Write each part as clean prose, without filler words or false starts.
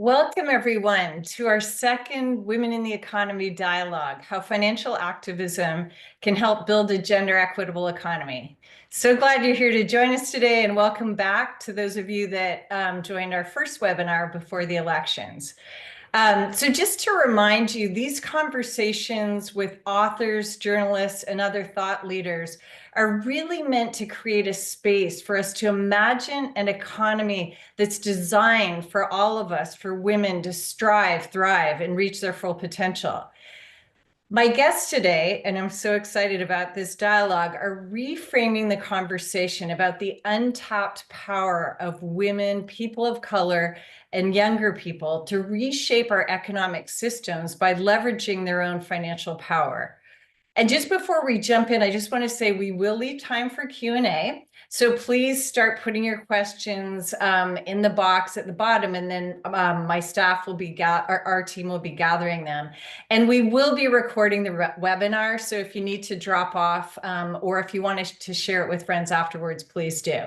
Welcome, everyone, to our second Women in the Economy dialogue, how financial activism can help build a gender-equitable economy. So glad you're here to join us today, and welcome back to those of you that joined our first webinar before the elections. So just to remind you, these conversations with authors, journalists, and other thought leaders are really meant to create a space for us to imagine an economy that's designed for all of us, for women to strive, thrive, and reach their full potential. My guests today, and I'm so excited about this dialogue, are reframing the conversation about the untapped power of women, people of color, and younger people to reshape our economic systems by leveraging their own financial power. And just before we jump in, I just want to say we will leave time for Q&A. So please start putting your questions in the box at the bottom, and then my staff will be, our team will be gathering them. And we will be recording the webinar. So if you need to drop off or if you want to share it with friends afterwards, please do.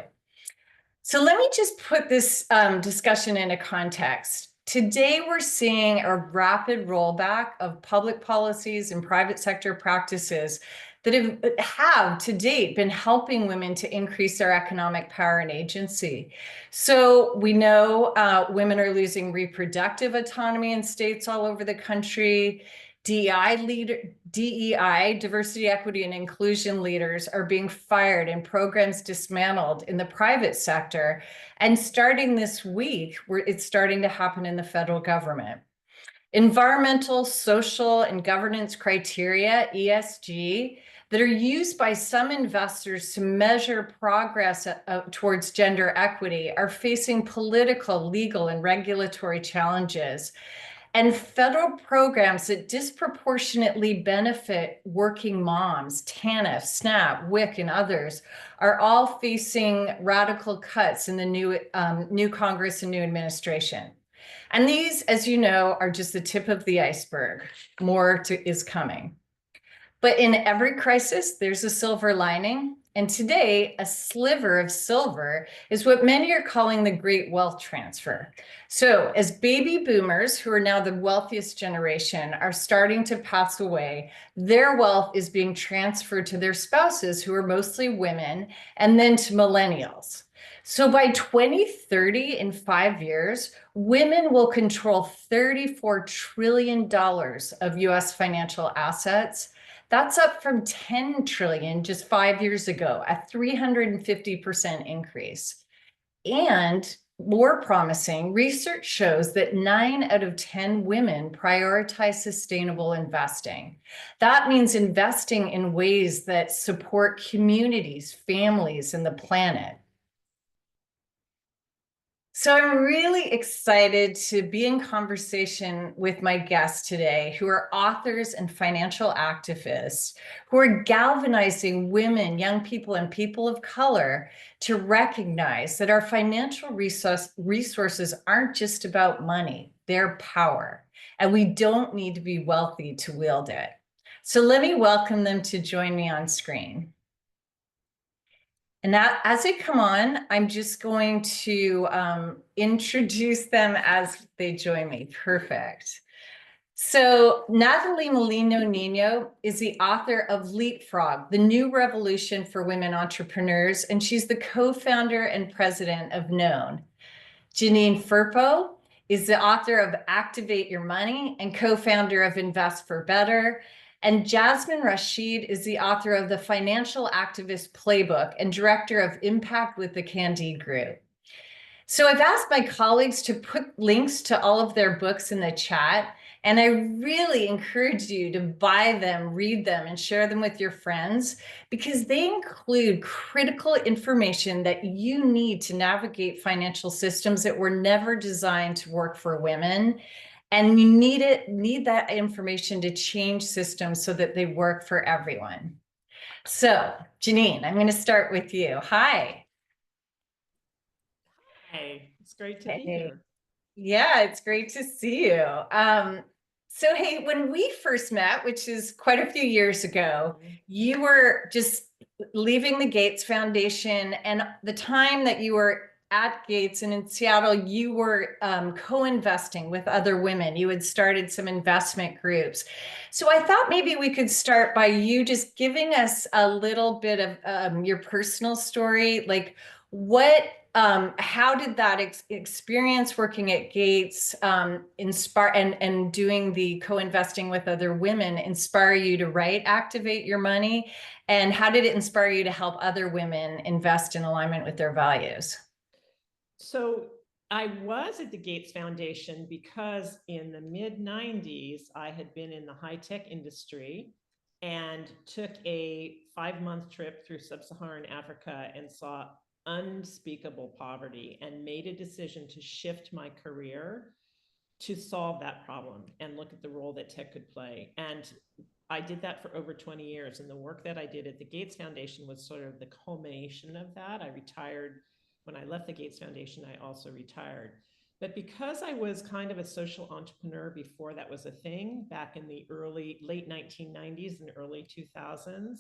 So let me just put this discussion into context. Today, we're seeing a rapid rollback of public policies and private sector practices that have to date been helping women to increase their economic power and agency. So we know women are losing reproductive autonomy in states all over the country. DEI, diversity, equity, and inclusion leaders are being fired and programs dismantled in the private sector. And starting this week, it's starting to happen in the federal government. Environmental, social, and governance criteria, ESG, that are used by some investors to measure progress towards gender equity are facing political, legal, and regulatory challenges. And federal programs that disproportionately benefit working moms, TANF, SNAP, WIC, and others are all facing radical cuts in the new Congress and new administration. And these, as you know, are just the tip of the iceberg. More is coming. But in every crisis, there's a silver lining. And today, a sliver of silver is what many are calling the great wealth transfer. So as baby boomers, who are now the wealthiest generation, are starting to pass away, their wealth is being transferred to their spouses, who are mostly women, and then to millennials. So by 2030, in 5 years, women will control $34 trillion of US financial assets. That's up from 10 trillion just 5 years ago, a 350% increase. And more promising, research shows that 9 out of 10 women prioritize sustainable investing. That means investing in ways that support communities, families, and the planet. So I'm really excited to be in conversation with my guests today, who are authors and financial activists, who are galvanizing women, young people, and people of color to recognize that our financial resources aren't just about money, they're power, and we don't need to be wealthy to wield it. So let me welcome them to join me on screen. And now, as they come on, I'm just going to introduce them as they join me. Perfect. So Natalie Molino-Nino is the author of Leapfrog, the New Revolution for Women Entrepreneurs, and she's the co-founder and president of Known. Janine Firpo is the author of Activate Your Money and co-founder of Invest for Better. And Jasmine Rashid is the author of the Financial Activist Playbook and director of Impact with the Candide Group. So I've asked my colleagues to put links to all of their books in the chat, and I really encourage you to buy them, read them, and share them with your friends, because they include critical information that you need to navigate financial systems that were never designed to work for women. And you need that information to change systems so that they work for everyone. So, Janine, I'm going to start with you. Hi. Hi, it's great to be here. Yeah, it's great to see you. So, hey, when we first met, which is quite a few years ago, you were just leaving the Gates Foundation, and the time that you were at Gates and in Seattle, you were co-investing with other women. You had started some investment groups. So I thought maybe we could start by you just giving us a little bit of your personal story, like what how did that experience working at Gates inspire and doing the co-investing with other women inspire you to write Activate Your Money? And how did it inspire you to help other women invest in alignment with their values? So I was at the Gates Foundation because in the mid 90s, I had been in the high tech industry and took a 5-month trip through sub-Saharan Africa and saw unspeakable poverty and made a decision to shift my career to solve that problem and look at the role that tech could play. And I did that for over 20 years. And the work that I did at the Gates Foundation was sort of the culmination of that. I retired. When I left the Gates Foundation, I also retired. But because I was kind of a social entrepreneur before that was a thing, back in the late 1990s and early 2000s,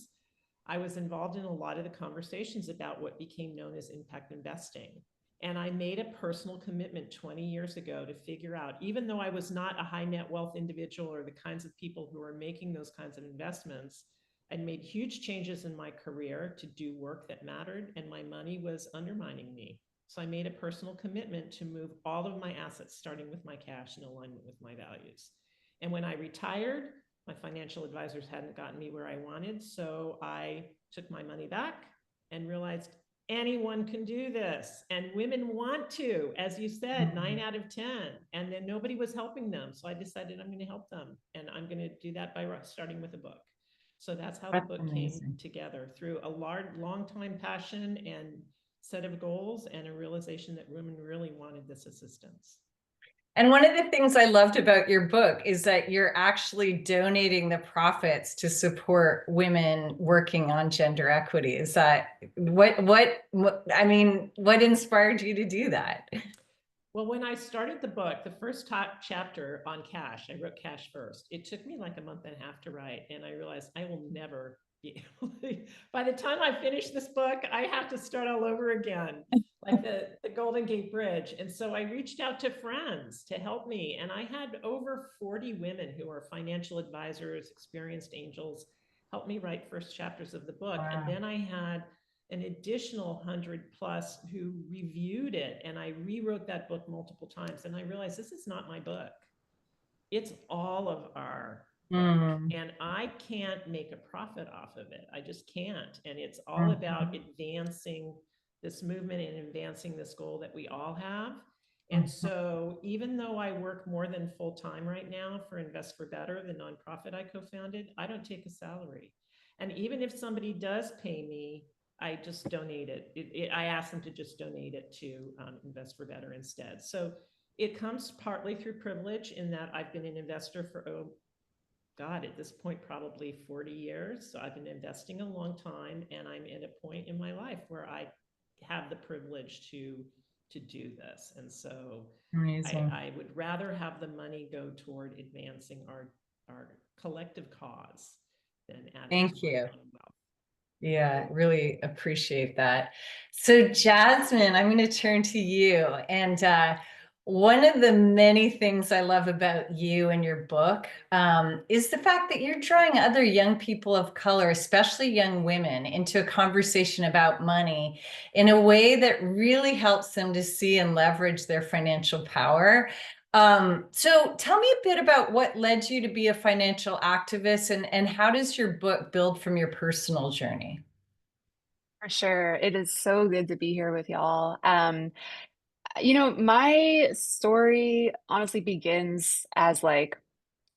I was involved in a lot of the conversations about what became known as impact investing. And I made a personal commitment 20 years ago to figure out, even though I was not a high net wealth individual or the kinds of people who are making those kinds of investments, I made huge changes in my career to do work that mattered, and my money was undermining me. So I made a personal commitment to move all of my assets, starting with my cash, in alignment with my values. And when I retired, my financial advisors hadn't gotten me where I wanted. So I took my money back and realized anyone can do this. And women want to, as you said, 9 out of 10. And then nobody was helping them. So I decided I'm going to help them. And I'm going to do that by starting with a book. So that's how the book came together, through a long time passion and set of goals and a realization that women really wanted this assistance. And one of the things I loved about your book is that you're actually donating the profits to support women working on gender equity. Is that I mean, what inspired you to do that? Well, when I started the book, the first chapter on cash, I wrote cash first. It took me like a month and a half to write. And I realized I will never be able to, by the time I finish this book, I have to start all over again, like the Golden Gate Bridge. And so I reached out to friends to help me. And I had over 40 women who are financial advisors, experienced angels, help me write first chapters of the book. Wow. And then I had an additional 100 plus who reviewed it. And I rewrote that book multiple times. And I realized this is not my book. It's all of our book. And I can't make a profit off of it. I just can't. And it's all about advancing this movement and advancing this goal that we all have. And so even though I work more than full time right now for Invest for Better, the nonprofit I co-founded, I don't take a salary. And even if somebody does pay me, I just donate it. I ask them to just donate it to Invest for Better instead. So it comes partly through privilege in that I've been an investor for, oh God, at this point, probably 40 years. So I've been investing a long time, and I'm at a point in my life where I have the privilege to do this. And so I would rather have the money go toward advancing our collective cause than adding Thank you. wealth. Yeah, really appreciate that. So Jasmine, I'm going to turn to you. And one of the many things I love about you and your book is the fact that you're drawing other young people of color, especially young women, into a conversation about money in a way that really helps them to see and leverage their financial power. So tell me a bit about what led you to be a financial activist, and how does your book build from your personal journey? For sure. It is so good to be here with y'all. My story honestly begins as like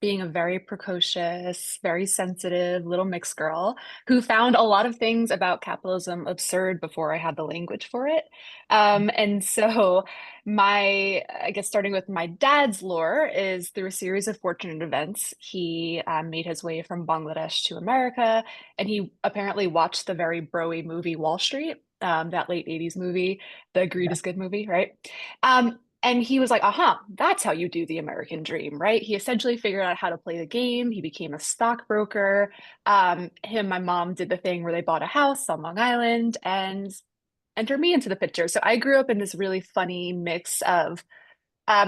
being a very precocious, very sensitive little mixed girl who found a lot of things about capitalism absurd before I had the language for it. And so I guess starting with my dad's lore is through a series of fortunate events. He made his way from Bangladesh to America, and he apparently watched the very bro-y movie Wall Street, that late 80s movie, the Greed is Good movie, right? And he was like, that's how you do the American dream, right? He essentially figured out how to play the game. He became a stockbroker. My mom did the thing where they bought a house on Long Island, and enter me into the picture. So I grew up in this really funny mix of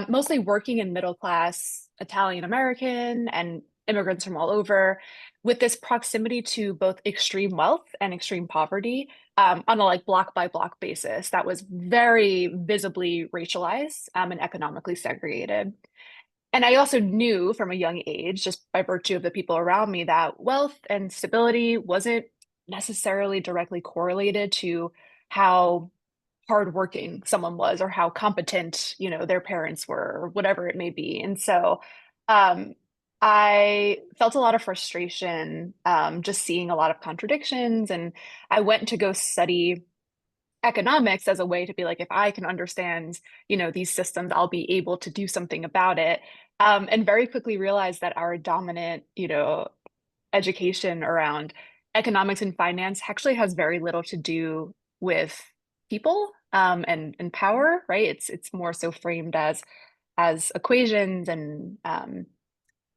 mostly working and middle class Italian American and immigrants from all over, with this proximity to both extreme wealth and extreme poverty, on a like block by block basis that was very visibly racialized, and economically segregated. And I also knew from a young age, just by virtue of the people around me, that wealth and stability wasn't necessarily directly correlated to how hardworking someone was or how competent, their parents were, or whatever it may be. And so um, I felt a lot of frustration, just seeing a lot of contradictions. And I went to go study economics as a way to be like, if I can understand, these systems, I'll be able to do something about it. And very quickly realized that our dominant, education around economics and finance actually has very little to do with people, and power, right? It's more so framed as equations, and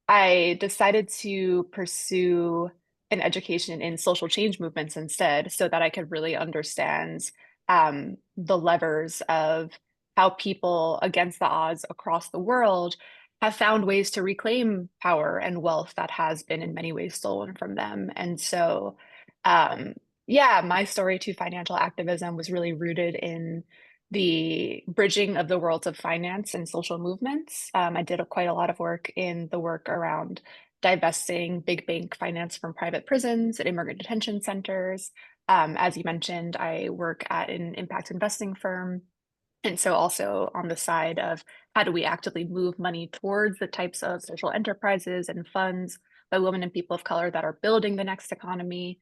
I decided to pursue an education in social change movements instead, so that I could really understand the levers of how people against the odds across the world have found ways to reclaim power and wealth that has been in many ways stolen from them. And so, um, yeah, my story to financial activism was really rooted in the bridging of the worlds of finance and social movements. I did quite a lot of work in the work around divesting big bank finance from private prisons and immigrant detention centers. As you mentioned, I work at an impact investing firm. And so also on the side of how do we actively move money towards the types of social enterprises and funds by women and people of color that are building the next economy.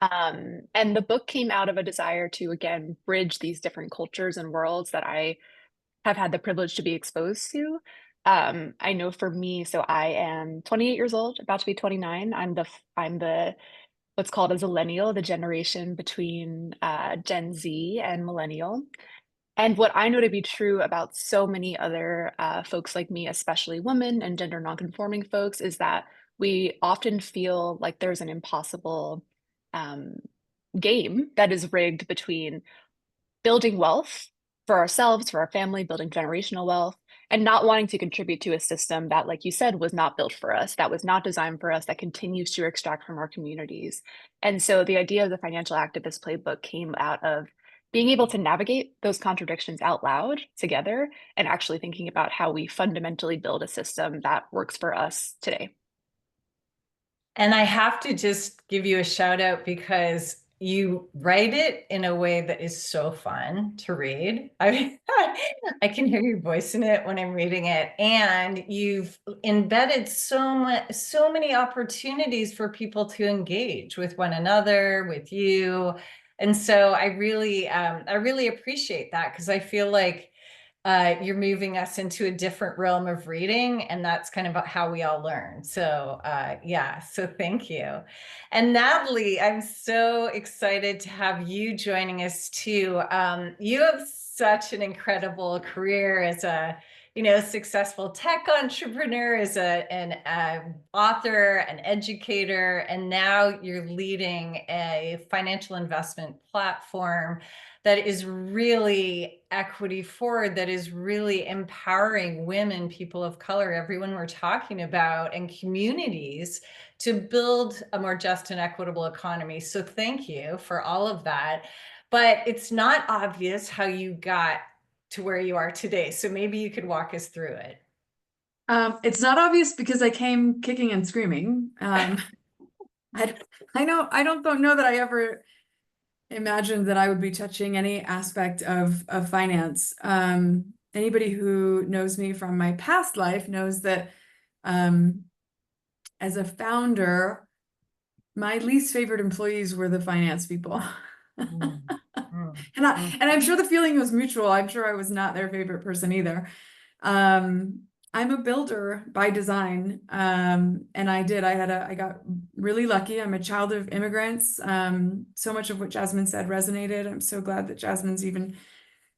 And the book came out of a desire to, again, bridge these different cultures and worlds that I have had the privilege to be exposed to. I know for me, so I am 28 years old, about to be 29. I'm the what's called a zillennial, the generation between Gen Z and millennial. And what I know to be true about so many other folks like me, especially women and gender nonconforming folks, is that we often feel like there's an impossible um, game that is rigged between building wealth for ourselves, for our family, building generational wealth, and not wanting to contribute to a system that, like you said, was not built for us, that was not designed for us, that continues to extract from our communities. And so the idea of the financial activist playbook came out of being able to navigate those contradictions out loud together and actually thinking about how we fundamentally build a system that works for us today. And I have to just give you a shout out because you write it in a way that is so fun to read. I can hear your voice in it when I'm reading it, and you've embedded so many opportunities for people to engage with one another, with you. And so I really appreciate that, because I feel like you're moving us into a different realm of reading, and that's kind of how we all learn. So yeah, so thank you. And Natalie, I'm so excited to have you joining us too. You have such an incredible career as a successful tech entrepreneur, as an author, an educator, and now you're leading a financial investment platform that is really equity forward, that is really empowering women, people of color, everyone we're talking about, and communities to build a more just and equitable economy. So thank you for all of that. But it's not obvious how you got to where you are today. So maybe you could walk us through it. It's not obvious because I came kicking and screaming. I don't know that I ever imagined that I would be touching any aspect of finance. Anybody who knows me from my past life knows that as a founder, my least favorite employees were the finance people. And I'm sure the feeling was mutual. I'm sure I was not their favorite person either. I'm a builder by design. And I got really lucky. I'm a child of immigrants. So much of what Jasmine said resonated. I'm so glad that Jasmine's even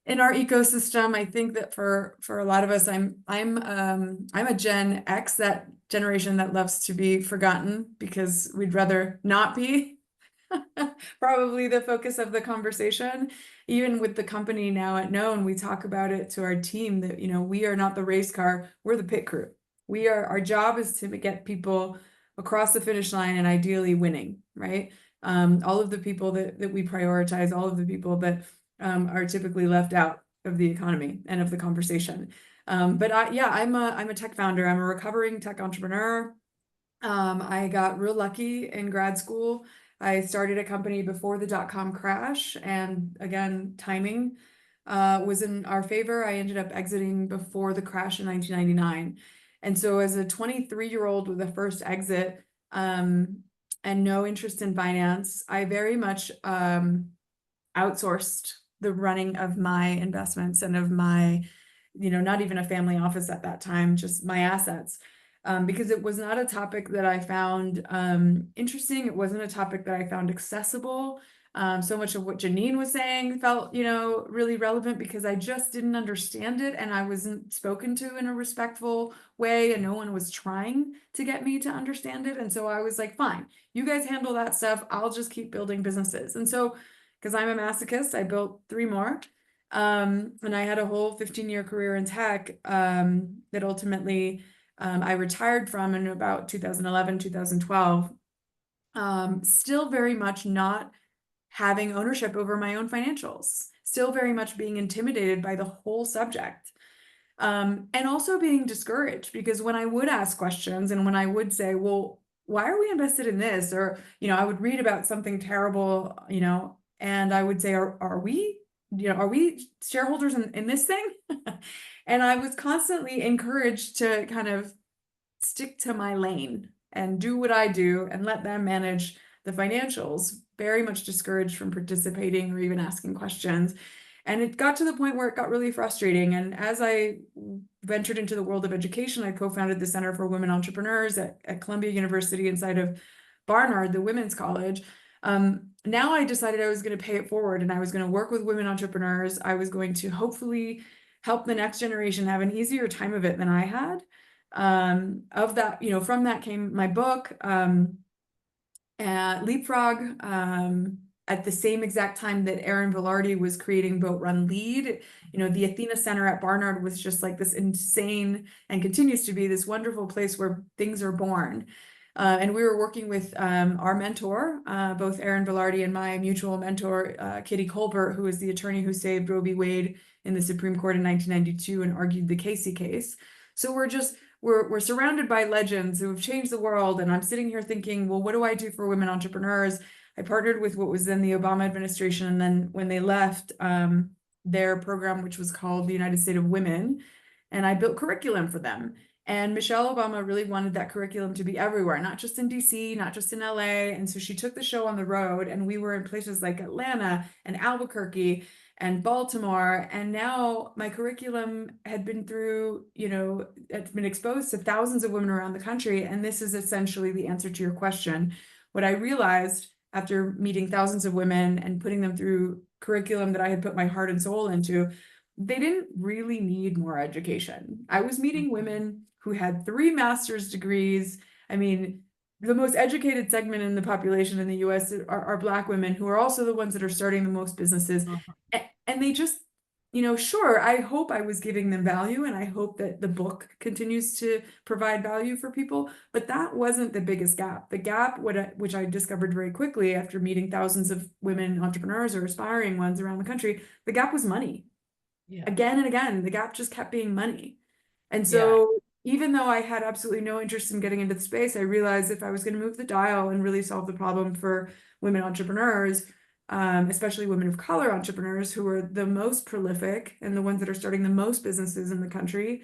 in our ecosystem. I think that for a lot of us, I'm a Gen X, that generation that loves to be forgotten because we'd rather not be probably the focus of the conversation. even with the company now at Known, we talk about it to our team that, we are not the race car, we're the pit crew. Our job is to get people across the finish line and ideally winning, right? All of the people that we prioritize, all of the people that are typically left out of the economy and of the conversation. But I'm a tech founder. I'm a recovering tech entrepreneur. I got real lucky in grad school. I started a company before the dot-com crash, and again, timing was in our favor. I ended up exiting before the crash in 1999. And so as a 23-year-old with a first exit and no interest in finance, I very much outsourced the running of my investments and of my, not even a family office at that time, just my assets. Because it was not a topic that I found interesting. It wasn't a topic that I found accessible. So much of what Janine was saying felt, really relevant because I just didn't understand it, and I wasn't spoken to in a respectful way, and no one was trying to get me to understand it. And so I was like, fine, you guys handle that stuff. I'll just keep building businesses. And so, because I'm a masochist, I built 3 more. And I had a whole 15-year career in tech that ultimately I retired from in about 2011, 2012. Still very much not having ownership over my own financials, still very much being intimidated by the whole subject. And also being discouraged, because when I would ask questions and when I would say, well, why are we invested in this? Or, I would read about something terrible, and I would say, are we shareholders in this thing? And I was constantly encouraged to kind of stick to my lane and do what I do and let them manage the financials, very much discouraged from participating or even asking questions. And it got to the point where it got really frustrating. And as I ventured into the world of education, I co-founded the Center for Women Entrepreneurs at Columbia University inside of Barnard, the women's college. Now I decided I was going to pay it forward, and I was going to work with women entrepreneurs. I was going to hopefully help the next generation have an easier time of it than I had. Of that, from that came my book, Leapfrog, at the same exact time that Erin Velarde was creating Boat Run Lead. The Athena Center at Barnard was just like this insane, and continues to be this wonderful place where things are born. And we were working with our mentor, both Erin Velarde and my mutual mentor, Kitty Colbert, who is the attorney who saved Roe v. Wade in the Supreme Court in 1992 and argued the Casey case. So we're surrounded by legends who have changed the world. And I'm sitting here thinking, well, what do I do for women entrepreneurs? I partnered with what was then the Obama administration. And then when they left their program, which was called the United States of Women, and I built curriculum for them. And Michelle Obama really wanted that curriculum to be everywhere, not just in DC, not just in LA. And so she took the show on the road, and we were in places like Atlanta and Albuquerque and Baltimore. And now my curriculum had been through, it's been exposed to thousands of women around the country. And this is essentially the answer to your question. What I realized after meeting thousands of women and putting them through curriculum that I had put my heart and soul into, they didn't really need more education. I was meeting women who had 3 master's degrees. I mean, the most educated segment in the population in the US are Black women, who are also the ones that are starting the most businesses. And they just, sure, I hope I was giving them value, and I hope that the book continues to provide value for people, but that wasn't the biggest gap. The gap, which I discovered very quickly after meeting thousands of women entrepreneurs or aspiring ones around the country, the gap was money. Yeah. Again and again, the gap just kept being money. And so even though I had absolutely no interest in getting into the space, I realized if I was going to move the dial and really solve the problem for women entrepreneurs, especially women of color entrepreneurs, who are the most prolific and the ones that are starting the most businesses in the country,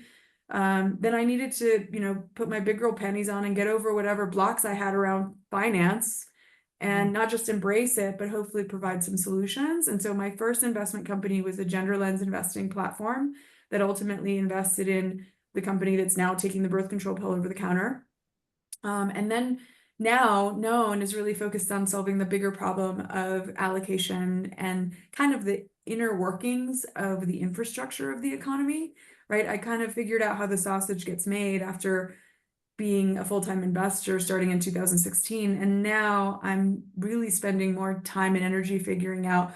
then I needed to, put my big girl panties on and get over whatever blocks I had around finance, and not just embrace it, but hopefully provide some solutions. And so my first investment company was a gender lens investing platform that ultimately invested in the company that's now taking the birth control pill over the counter. And then now Known is really focused on solving the bigger problem of allocation and kind of the inner workings of the infrastructure of the economy, right? I kind of figured out how the sausage gets made after being a full-time investor starting in 2016. And now I'm really spending more time and energy figuring out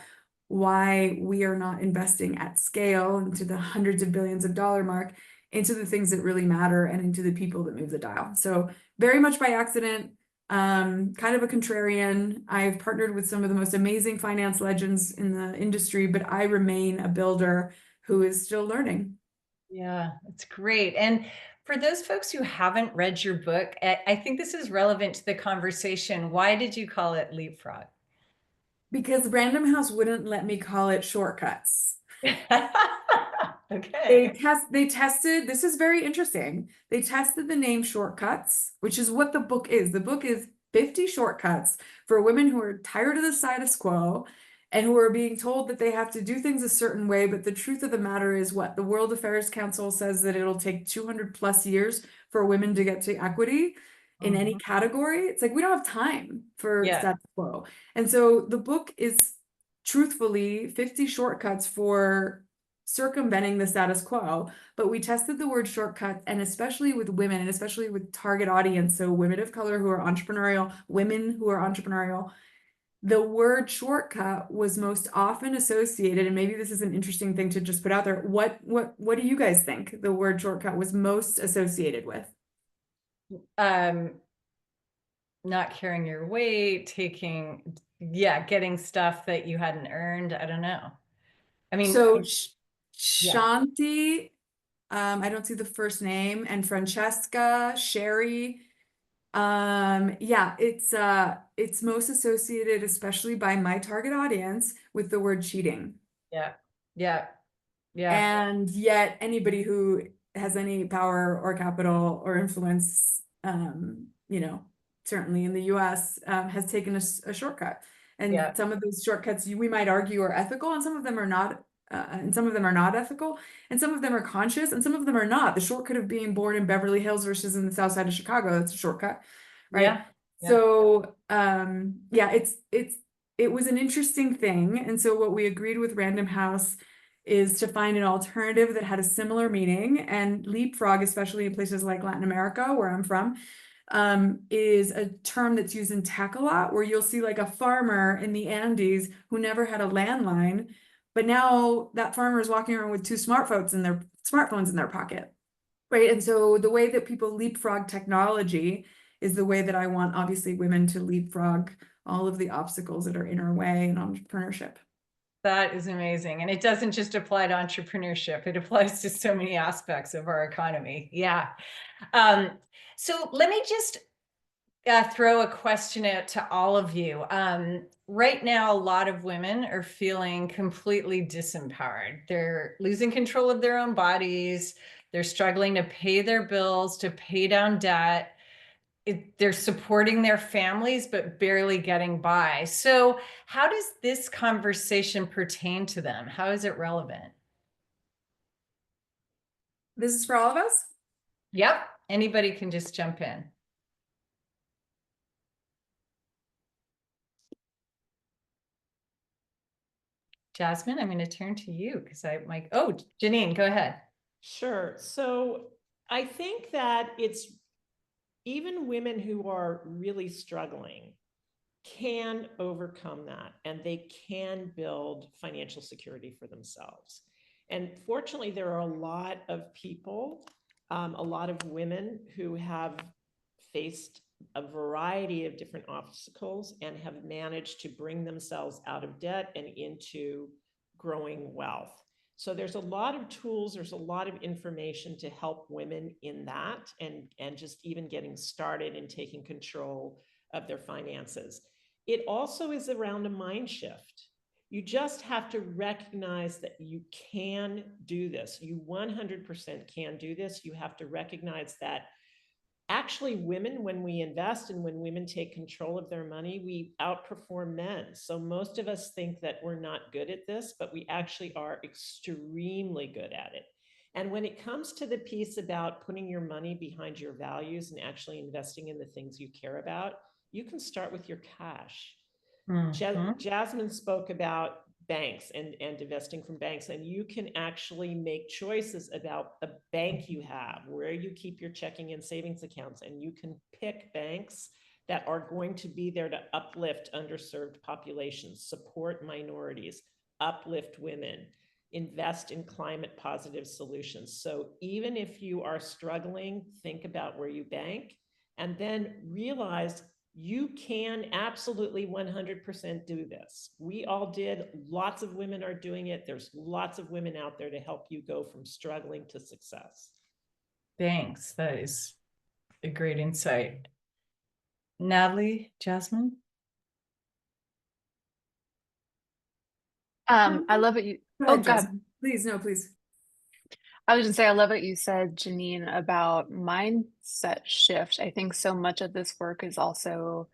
why we are not investing at scale into the hundreds of billions of dollar mark, into the things that really matter and into the people that move the dial. So very much by accident, kind of a contrarian. I've partnered with some of the most amazing finance legends in the industry, but I remain a builder who is still learning. Yeah, it's great. And for those folks who haven't read your book, I think this is relevant to the conversation. Why did you call it Leapfrog? Because Random House wouldn't let me call it Shortcuts. Okay. They tested, this is very interesting. They tested the name Shortcuts, which is what the book is. The book is 50 shortcuts for women who are tired of the status quo and who are being told that they have to do things a certain way. But the truth of the matter is what the World Affairs Council says, that it'll take 200 plus years for women to get to equity in any category. It's like, we don't have time for status quo. And so the book is truthfully 50 shortcuts for circumventing the status quo, but we tested the word shortcut, and especially with women, and especially with target audience, so women of color who are entrepreneurial, women who are entrepreneurial, the word shortcut was most often associated, and maybe this is an interesting thing to just put out there. What do you guys think the word shortcut was most associated with? Not carrying your weight, getting stuff that you hadn't earned. I don't know. I mean, so Shanti, I don't see the first name, and Francesca, Sherry. Yeah, it's most associated, especially by my target audience, with the word cheating. yeah. And yet anybody who has any power or capital or influence, certainly in the US, has taken a shortcut. And some of those shortcuts we might argue are ethical, and some of them are not. And some of them are not ethical, and some of them are conscious, and some of them are not. The shortcut of being born in Beverly Hills versus in the South Side of Chicago, that's a shortcut, right? So, it was an interesting thing. And so what we agreed with Random House is to find an alternative that had a similar meaning. And leapfrog, especially in places like Latin America, where I'm from, is a term that's used in tech a lot, where you'll see like a farmer in the Andes who never had a landline, but now that farmer is walking around with two smartphones in their pocket, right? And so the way that people leapfrog technology is the way that I want, obviously, women to leapfrog all of the obstacles that are in our way in entrepreneurship. That is amazing. And it doesn't just apply to entrepreneurship. It applies to so many aspects of our economy. Yeah. So let me just throw a question out to all of you. Right now, a lot of women are feeling completely disempowered. They're losing control of their own bodies. They're struggling to pay their bills, to pay down debt. They're supporting their families, but barely getting by. So how does this conversation pertain to them? How is it relevant? This is for all of us? Yep. Anybody can just jump in. Jasmine, I'm going to turn to you because Janine, go ahead. Sure. So I think that it's even women who are really struggling can overcome that, and they can build financial security for themselves. And fortunately, there are a lot of people, a lot of women who have faced a variety of different obstacles and have managed to bring themselves out of debt and into growing wealth. So there's a lot of tools, there's a lot of information to help women in that, and just even getting started and taking control of their finances. It also is around a mind shift. You just have to recognize that you can do this. You 100% can do this. You have to recognize that actually women, when we invest and when women take control of their money, we outperform men. So most of us think that we're not good at this, but we actually are extremely good at it. And when it comes to the piece about putting your money behind your values and actually investing in the things you care about, you can start with your cash. Jasmine spoke about banks and divesting from banks, and you can actually make choices about the bank you have, where you keep your checking and savings accounts, and you can pick banks that are going to be there to uplift underserved populations, support minorities, uplift women, invest in climate positive solutions. So even if you are struggling, think about where you bank, and then realize you can absolutely 100% do this. We all did. Lots of women are doing it. There's lots of women out there to help you go from struggling to success. Thanks. That is a great insight. Natalie, Jasmine? I love what you, Go oh, ahead, God. Jasmine. Please, no, please. I was gonna say, I love what you said, Janine, about mindset shift. I think so much of this work is also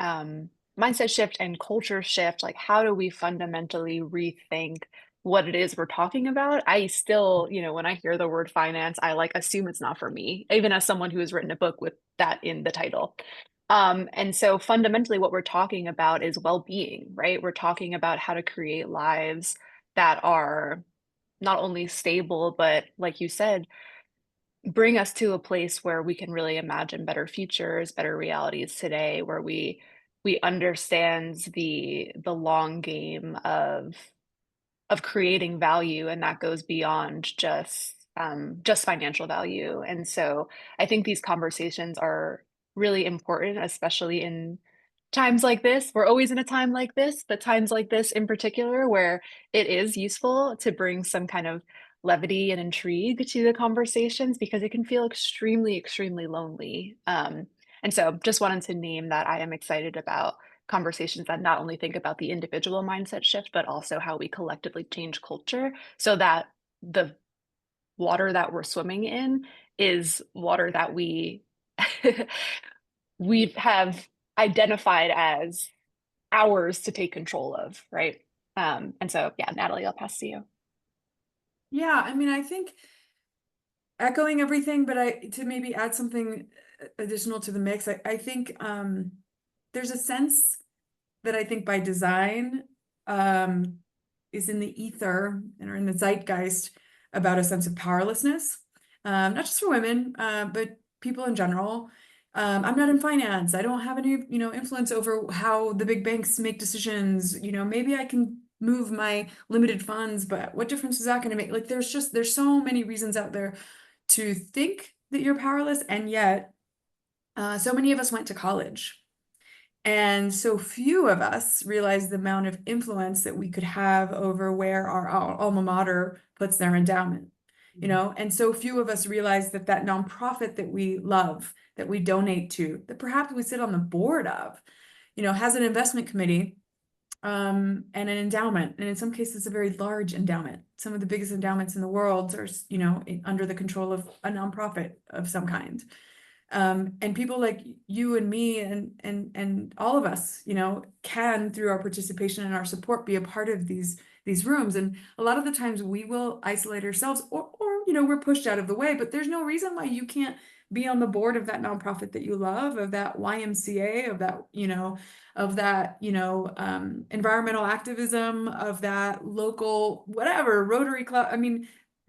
mindset shift and culture shift. Like, how do we fundamentally rethink what it is we're talking about? I still, when I hear the word finance, I like assume it's not for me, even as someone who has written a book with that in the title. And so fundamentally, what we're talking about is well-being, right? We're talking about how to create lives that are not only stable, but like you said, bring us to a place where we can really imagine better futures, better realities today, where we understand the long game of creating value, and that goes beyond just financial value. And so I think these conversations are really important, especially in times like this. We're always in a time like this, but times like this in particular, where it is useful to bring some kind of levity and intrigue to the conversations, because it can feel extremely, extremely lonely. And so just wanted to name that I am excited about conversations that not only think about the individual mindset shift, but also how we collectively change culture so that the water that we're swimming in is water that we have identified as ours to take control of, right? And so, yeah, Natalie, I'll pass to you. Yeah, I mean, I think echoing everything, but to maybe add something additional to the mix, I think there's a sense that I think by design is in the ether or in the zeitgeist about a sense of powerlessness, not just for women, but people in general. I'm not in finance. I don't have any, influence over how the big banks make decisions. Maybe I can move my limited funds, but what difference is that going to make? Like, there's so many reasons out there to think that you're powerless, and yet so many of us went to college. And so few of us realized the amount of influence that we could have over where our alma mater puts their endowment, and so few of us realize that nonprofit that we love, that we donate to, that perhaps we sit on the board of, has an investment committee and an endowment. And in some cases, a very large endowment. Some of the biggest endowments in the world are, under the control of a nonprofit of some kind. And people like you and me and all of us, can, through our participation and our support, be a part of these rooms. And a lot of the times we will isolate ourselves, or we're pushed out of the way, but there's no reason why you can't be on the board of that nonprofit that you love, of that YMCA, of that, environmental activism, of that local, whatever, Rotary Club. I mean,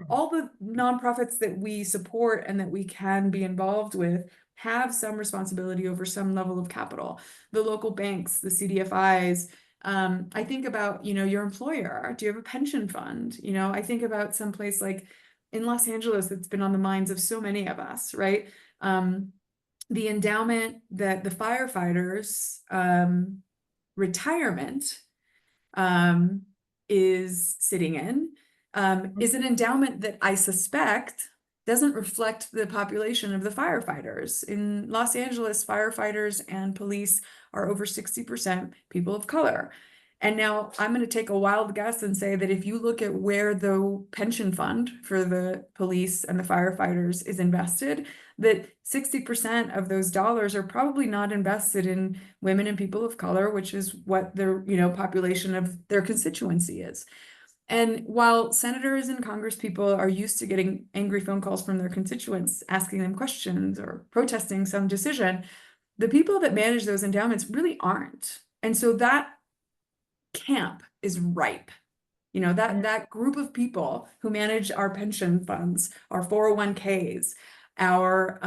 all the nonprofits that we support and that we can be involved with have some responsibility over some level of capital. The local banks, the CDFIs. I think about, your employer. Do you have a pension fund? I think about someplace like in Los Angeles that's been on the minds of so many of us, right? The endowment that the firefighters retirement is sitting in is an endowment that I suspect doesn't reflect the population of the firefighters. In Los Angeles, firefighters and police are over 60% people of color. And now I'm going to take a wild guess and say that if you look at where the pension fund for the police and the firefighters is invested, that 60% of those dollars are probably not invested in women and people of color, which is what their, population of their constituency is. And while senators and Congress people are used to getting angry phone calls from their constituents, asking them questions or protesting some decision, the people that manage those endowments really aren't. And so that camp is ripe. That group of people who manage our pension funds, our 401ks, our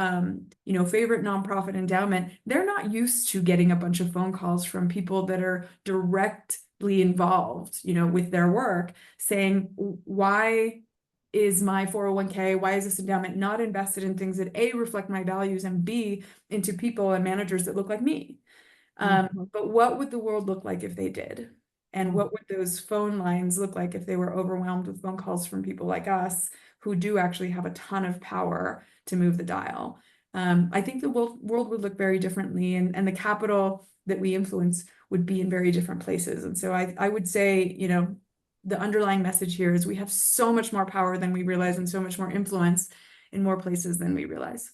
favorite nonprofit endowment, they're not used to getting a bunch of phone calls from people that are direct involved, with their work, saying, why is my 401k, why is this endowment not invested in things that A, reflect my values, and B, into people and managers that look like me? But what would the world look like if they did? And what would those phone lines look like if they were overwhelmed with phone calls from people like us who do actually have a ton of power to move the dial? I think the world would look very differently, and the capital that we influence would be in very different places. And so I would say, the underlying message here is we have so much more power than we realize, and so much more influence in more places than we realize.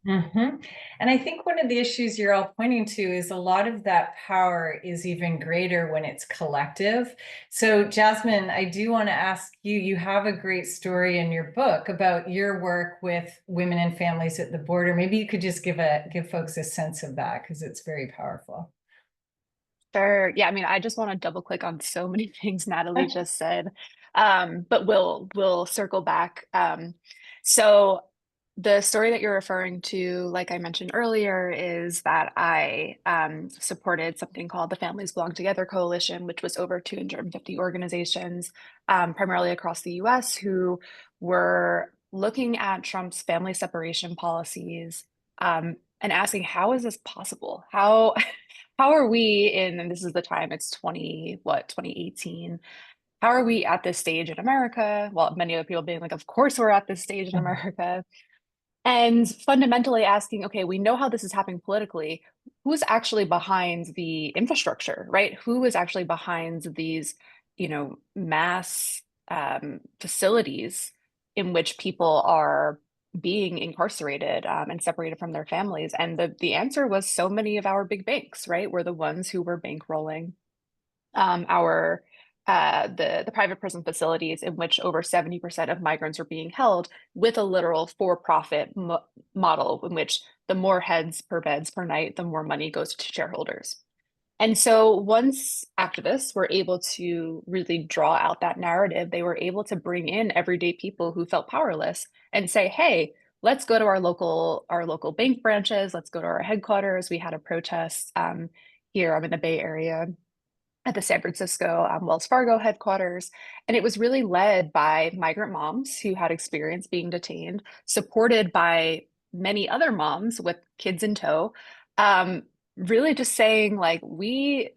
And I think one of the issues you're all pointing to is a lot of that power is even greater when it's collective. So Jasmine, I do want to ask you, you have a great story in your book about your work with women and families at the border. Maybe you could just give folks a sense of that, because it's very powerful. Sure. Yeah, I mean, I just want to double click on so many things Natalie just said, but we'll circle back. So the story that you're referring to, like I mentioned earlier, is that I supported something called the Families Belong Together Coalition, which was over 250 organizations, primarily across the US, who were looking at Trump's family separation policies, and asking, how is this possible? How are we in, and this is the time, it's 2018. How are we at this stage in America? Well, many other people being like, of course we're at this stage in America. And fundamentally asking, okay, we know how this is happening politically. Who's actually behind the infrastructure, right? Who is actually behind these, mass facilities in which people are being incarcerated and separated from their families? And the answer was so many of our big banks, right? Were the ones who were bankrolling our the private prison facilities in which over 70% of migrants were being held, with a literal for-profit model in which the more heads per beds per night, the more money goes to shareholders. And so once activists were able to really draw out that narrative, they were able to bring in everyday people who felt powerless and say, hey, let's go to our local bank branches, let's go to our headquarters. We had a protest here. I'm in the Bay Area at the San Francisco Wells Fargo headquarters. And it was really led by migrant moms who had experience being detained, supported by many other moms with kids in tow, really just saying, like, we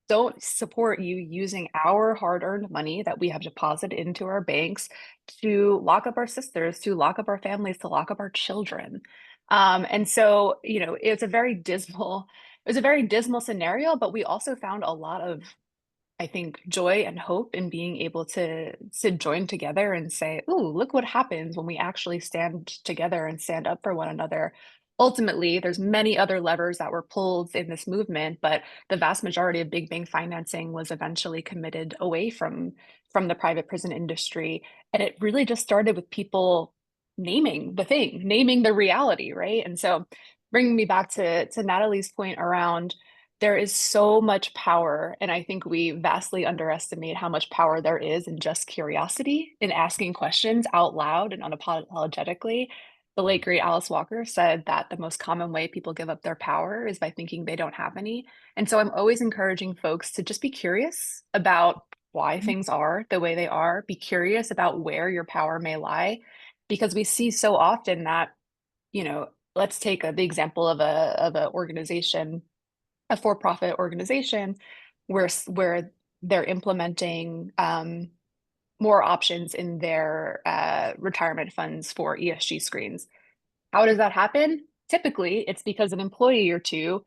don't support you using our hard-earned money that we have deposited into our banks to lock up our sisters, to lock up our families, to lock up our children. And so, it was a very dismal scenario, but we also found a lot of, I think, joy and hope in being able to join together and say, "Ooh, look what happens when we actually stand together and stand up for one another." Ultimately, there's many other levers that were pulled in this movement, but the vast majority of big bang financing was eventually committed away from the private prison industry, and it really just started with people naming the thing, naming the reality, right? And so, bringing me back to Natalie's point around, there is so much power, and I think we vastly underestimate how much power there is in just curiosity, in asking questions out loud and unapologetically. The late great Alice Walker said that the most common way people give up their power is by thinking they don't have any. And so I'm always encouraging folks to just be curious about why things are the way they are. Be curious about where your power may lie, because we see so often that, let's take the example of a organization, a for-profit organization, where they're implementing more options in their retirement funds for ESG screens. How does that happen? Typically, it's because an employee or two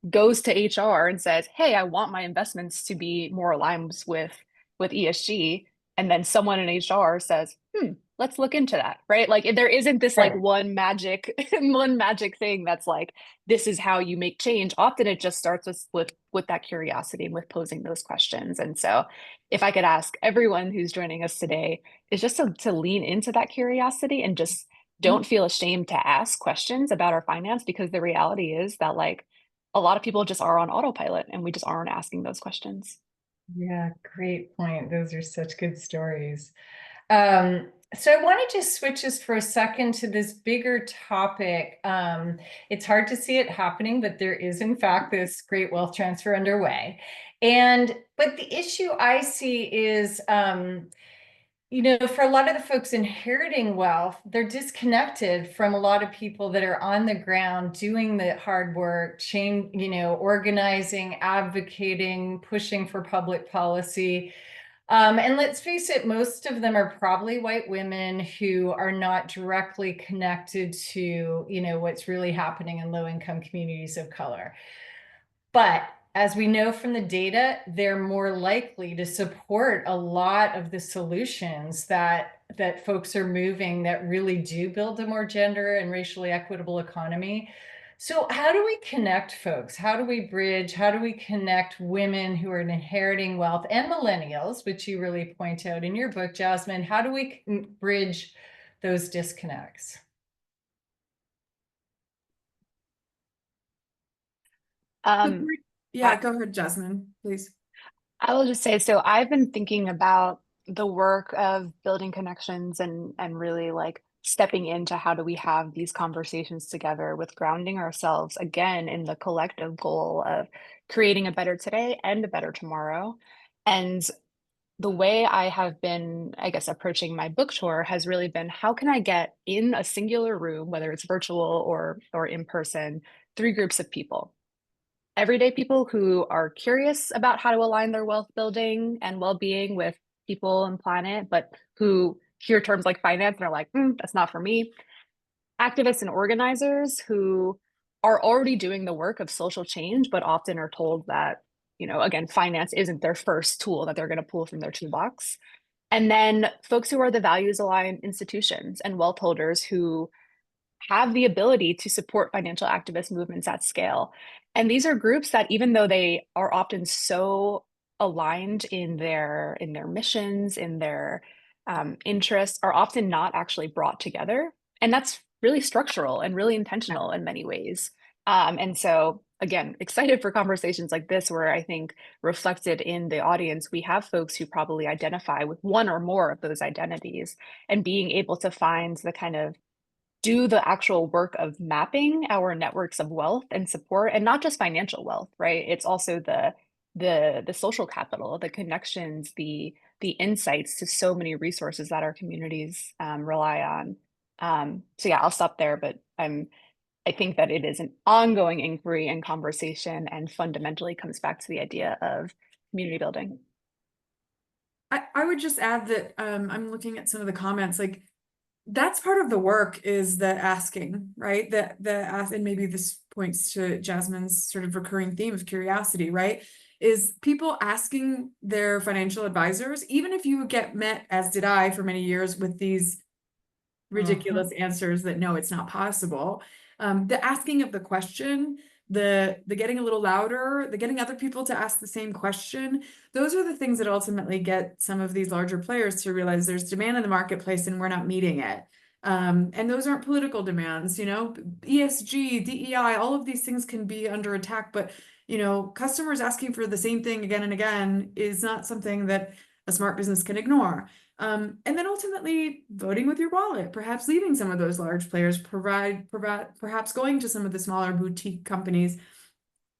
goes to HR and says, "Hey, I want my investments to be more aligned with ESG," and then someone in HR says, let's look into that, right? Like, there isn't this like one magic thing that's like, this is how you make change. Often it just starts with that curiosity and with posing those questions. And so if I could ask everyone who's joining us today, is just to lean into that curiosity and just don't feel ashamed to ask questions about our finance, because the reality is that, like, a lot of people just are on autopilot and we just aren't asking those questions. Yeah, great point. Those are such good stories. So I want to just switch this for a second to this bigger topic. It's hard to see it happening, but there is in fact this great wealth transfer underway. But the issue I see is, for a lot of the folks inheriting wealth, they're disconnected from a lot of people that are on the ground doing the hard work, organizing, advocating, pushing for public policy. And let's face it, most of them are probably white women who are not directly connected to, what's really happening in low-income communities of color. But as we know from the data, they're more likely to support a lot of the solutions that folks are moving that really do build a more gender and racially equitable economy. So how do we connect folks? How do we bridge? How do we connect women who are inheriting wealth and millennials, which you really point out in your book, Jasmine? How do we bridge those disconnects? Yeah, go ahead, Jasmine, please. I will just say, so I've been thinking about the work of building connections and really like stepping into how do we have these conversations together with grounding ourselves again in the collective goal of creating a better today and a better tomorrow. And the way I have been, I guess, approaching my book tour has really been how can I get in a singular room, whether it's virtual or in person, three groups of people. Everyday people who are curious about how to align their wealth building and well-being with people and planet, but who hear terms like finance and are like, that's not for me. Activists and organizers who are already doing the work of social change, but often are told that, again, finance isn't their first tool that they're going to pull from their toolbox. And then folks who are the values aligned institutions and wealth holders who have the ability to support financial activist movements at scale. And these are groups that, even though they are often so aligned in their missions, in their interests, are often not actually brought together. And that's really structural and really intentional in many ways. And so, again, excited for conversations like this, where I think reflected in the audience, we have folks who probably identify with one or more of those identities, and being able to find the kind of do the actual work of mapping our networks of wealth and support, and not just financial wealth, right? It's also the social capital, the connections, the insights to so many resources that our communities rely on. So yeah, I'll stop there, but I think that it is an ongoing inquiry and conversation, and fundamentally comes back to the idea of community building. I would just add that I'm looking at some of the comments, like that's part of the work is the asking, right? And maybe this points to Jasmine's sort of recurring theme of curiosity, right? Is people asking their financial advisors, even if you get met, as did I for many years, with these ridiculous answers that no, it's not possible. The asking of the question, the getting a little louder, the getting other people to ask the same question, those are the things that ultimately get some of these larger players to realize there's demand in the marketplace and we're not meeting it. And those aren't political demands, ESG, DEI, all of these things can be under attack, but customers asking for the same thing again and again is not something that a smart business can ignore. And then ultimately voting with your wallet, perhaps leaving some of those large players, perhaps going to some of the smaller boutique companies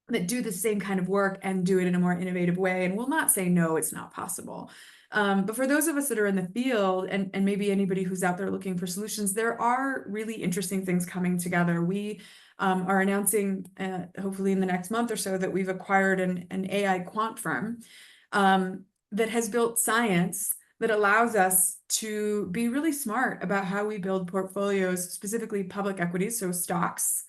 that do the same kind of work and do it in a more innovative way, and will not say, no, it's not possible. But for those of us that are in the field, and maybe anybody who's out there looking for solutions, there are really interesting things coming together. We are announcing, hopefully in the next month or so, that we've acquired an AI quant firm that has built science that allows us to be really smart about how we build portfolios, specifically public equities, so stocks,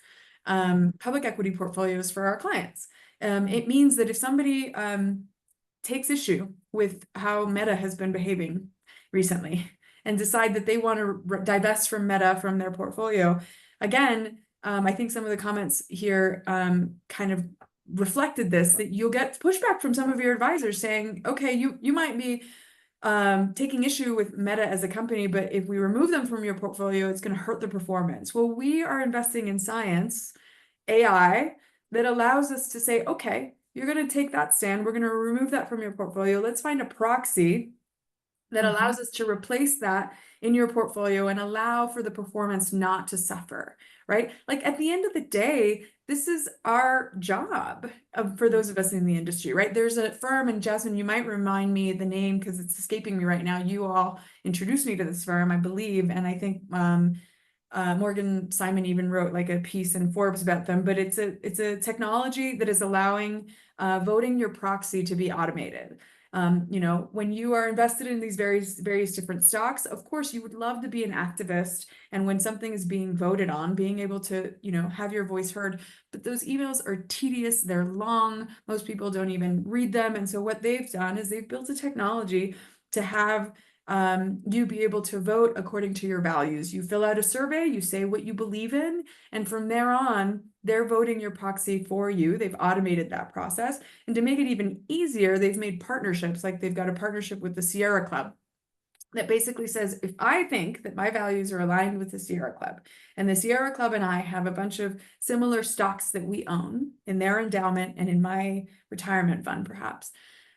public equity portfolios for our clients. It means that if somebody takes issue with how Meta has been behaving recently and decide that they want to divest from Meta from their portfolio, again, I think some of the comments here kind of reflected this, that you'll get pushback from some of your advisors saying, okay, you might be taking issue with Meta as a company, but if we remove them from your portfolio, it's going to hurt the performance. Well, we are investing in science, AI, that allows us to say, okay, you're going to take that stand. We're going to remove that from your portfolio. Let's find a proxy that allows us to replace that in your portfolio and allow for the performance not to suffer, right? Like at the end of the day, this is our job for those of us in the industry, right? There's a firm, and Jasmine, you might remind me the name because it's escaping me right now. You all introduced me to this firm, I believe, and I think Morgan Simon even wrote like a piece in Forbes about them, but it's a technology that is allowing voting your proxy to be automated. You know, when you are invested in these various different stocks, of course, you would love to be an activist. And when something is being voted on, being able to, you know, have your voice heard. But those emails are tedious, they're long, most people don't even read them. And so what they've done is they've built a technology to have you be able to vote according to your values. You fill out a survey, you say what you believe in, and from there on, they're voting your proxy for you. They've automated that process. And to make it even easier, they've made partnerships, like they've got a partnership with the Sierra Club that basically says, if I think that my values are aligned with the Sierra Club, and the Sierra Club and I have a bunch of similar stocks that we own in their endowment and in my retirement fund, perhaps,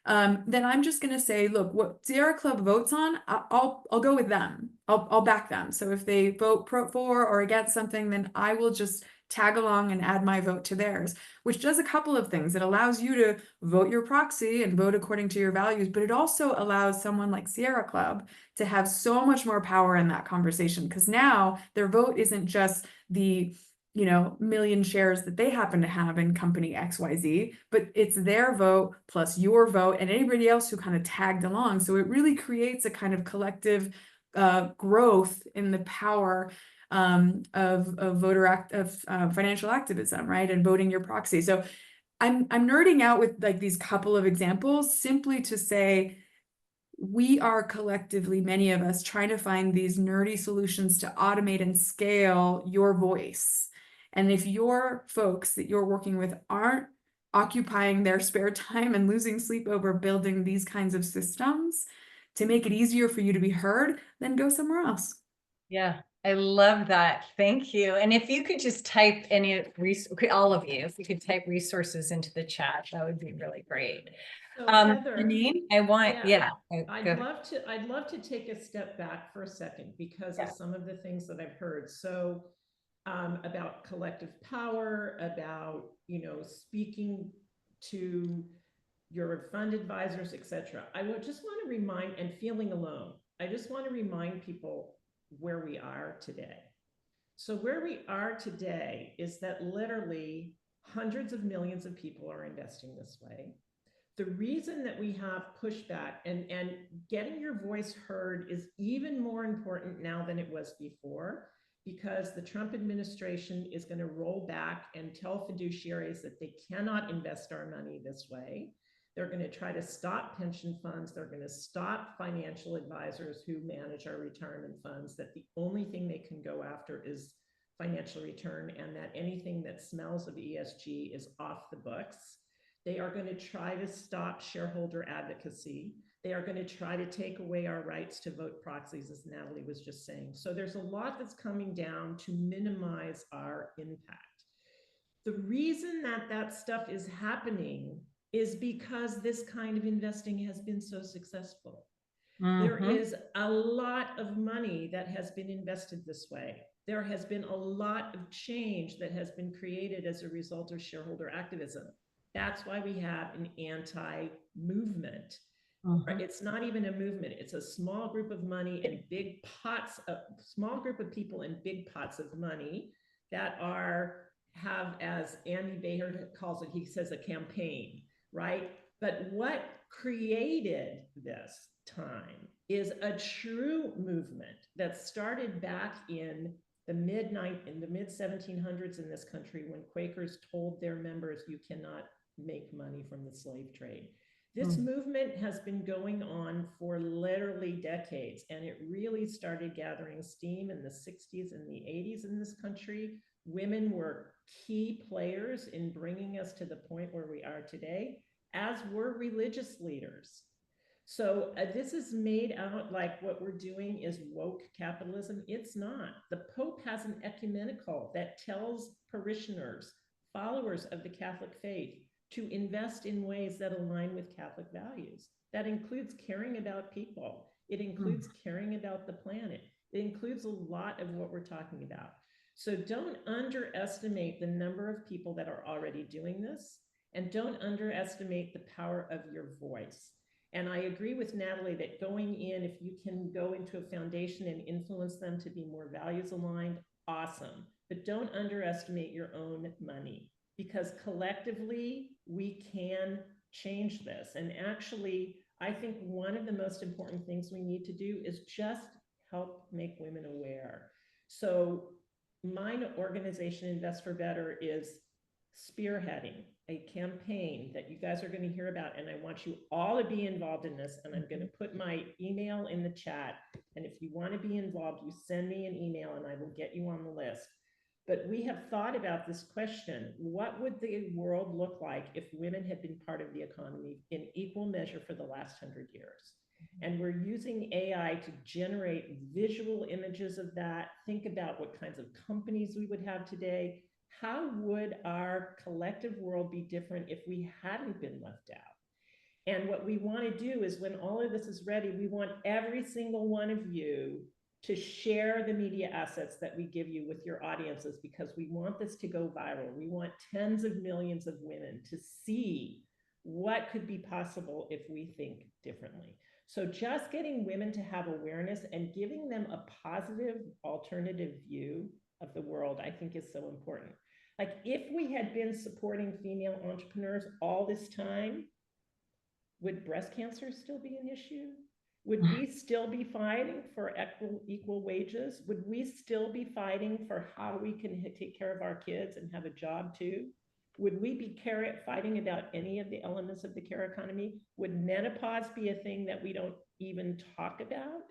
then I'm just going to say, look, what Sierra Club votes on, I'll go with them. I'll back them. So if they vote for or against something, then I will just tag along and add my vote to theirs, which does a couple of things. It allows you to vote your proxy and vote according to your values, but it also allows someone like Sierra Club to have so much more power in that conversation, because now their vote isn't just the, you know, million shares that they happen to have in company XYZ, but it's their vote plus your vote and anybody else who kind of tagged along. So it really creates a kind of collective growth in the power of financial activism, right? And voting your proxy. So I'm nerding out with like these couple of examples simply to say, we are collectively, many of us, trying to find these nerdy solutions to automate and scale your voice. And if your folks that you're working with aren't occupying their spare time and losing sleep over building these kinds of systems to make it easier for you to be heard, then go somewhere else. Yeah, I love that. Thank you. And if you could just type all of you, if you could type resources into the chat, that would be really great. So Heather, Janine, I'd love to take a step back for a second because of some of the things that I've heard. So about collective power, about, you know, speaking to your fund advisors, etc. I just want to remind, and feeling alone, I just want to remind people where we are today. So where we are today is that literally hundreds of millions of people are investing this way. The reason that we have pushback and getting your voice heard is even more important now than it was before, because the Trump administration is going to roll back and tell fiduciaries that they cannot invest our money this way. They're going to try to stop pension funds. They're going to stop financial advisors who manage our retirement funds, that the only thing they can go after is financial return, and that anything that smells of ESG is off the books. They are going to try to stop shareholder advocacy. They are going to try to take away our rights to vote proxies, as Natalie was just saying. So there's a lot that's coming down to minimize our impact. The reason that that stuff is happening is because this kind of investing has been so successful. There is a lot of money that has been invested this way. There has been a lot of change that has been created as a result of shareholder activism. That's why we have an anti-movement. Right? It's not even a movement. It's a small group of money and big pots, a small group of people and big pots of money that have, as Andy Behar calls it, he says a campaign, right? But what created this time is a true movement that started back in the mid 1700s in this country, when Quakers told their members, you cannot make money from the slave trade. This movement has been going on for literally decades, and it really started gathering steam in the 60s and the 80s in this country. Women were key players in bringing us to the point where we are today, as were religious leaders. So this is made out like what we're doing is woke capitalism. It's not. The Pope has an ecumenical that tells parishioners, followers of the Catholic faith, to invest in ways that align with Catholic values. That includes caring about people. It includes caring about the planet. It includes a lot of what we're talking about. So don't underestimate the number of people that are already doing this, and don't underestimate the power of your voice. And I agree with Natalie that going in, if you can go into a foundation and influence them to be more values aligned, awesome. But don't underestimate your own money, because collectively we can change this. And actually, I think one of the most important things we need to do is just help make women aware. So my organization, Invest for Better, is spearheading a campaign that you guys are going to hear about, and I want you all to be involved in this. And I'm going to put my email in the chat, and if you want to be involved, you send me an email and I will get you on the list. But we have thought about this question: what would the world look like if women had been part of the economy in equal measure for the last 100 years? And we're using AI to generate visual images of that. Think about what kinds of companies we would have today. How would our collective world be different if we hadn't been left out? And what we want to do is, when all of this is ready, we want every single one of you to share the media assets that we give you with your audiences, because we want this to go viral. We want tens of millions of women to see what could be possible if we think differently. So just getting women to have awareness and giving them a positive alternative view of the world, I think, is so important. Like, if we had been supporting female entrepreneurs all this time, would breast cancer still be an issue? Would we still be fighting for equal wages? Would we still be fighting for how we can take care of our kids and have a job too? Would we be fighting about any of the elements of the care economy? Would menopause be a thing that we don't even talk about?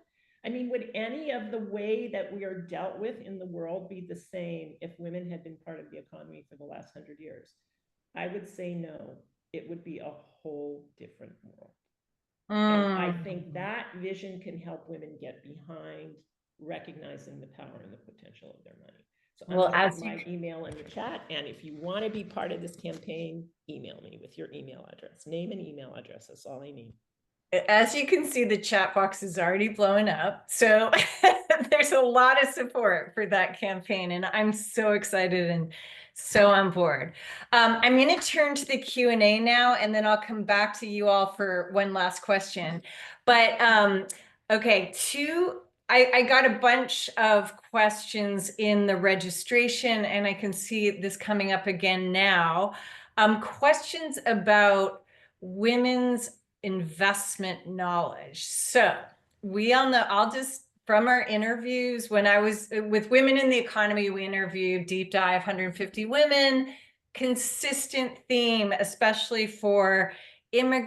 I mean, would any of the way that we are dealt with in the world be the same if women had been part of the economy for the last 100 years? I would say no. It would be a whole different world. And I think that vision can help women get behind recognizing the power and the potential of their money. So I'm going to put my email in the chat, and if you want to be part of this campaign, email me with your email address. Name and email address, that's all I need. As you can see, the chat box is already blowing up. So there's a lot of support for that campaign, and I'm so excited and so on board. I'm going to turn to the Q&A now, and then I'll come back to you all for one last question. But okay, I got a bunch of questions in the registration, and I can see this coming up again now. Questions about women's investment knowledge. So we all know, I'll just, from our interviews, when I was with Women in the Economy, we interviewed deep dive 150 women, consistent theme, especially for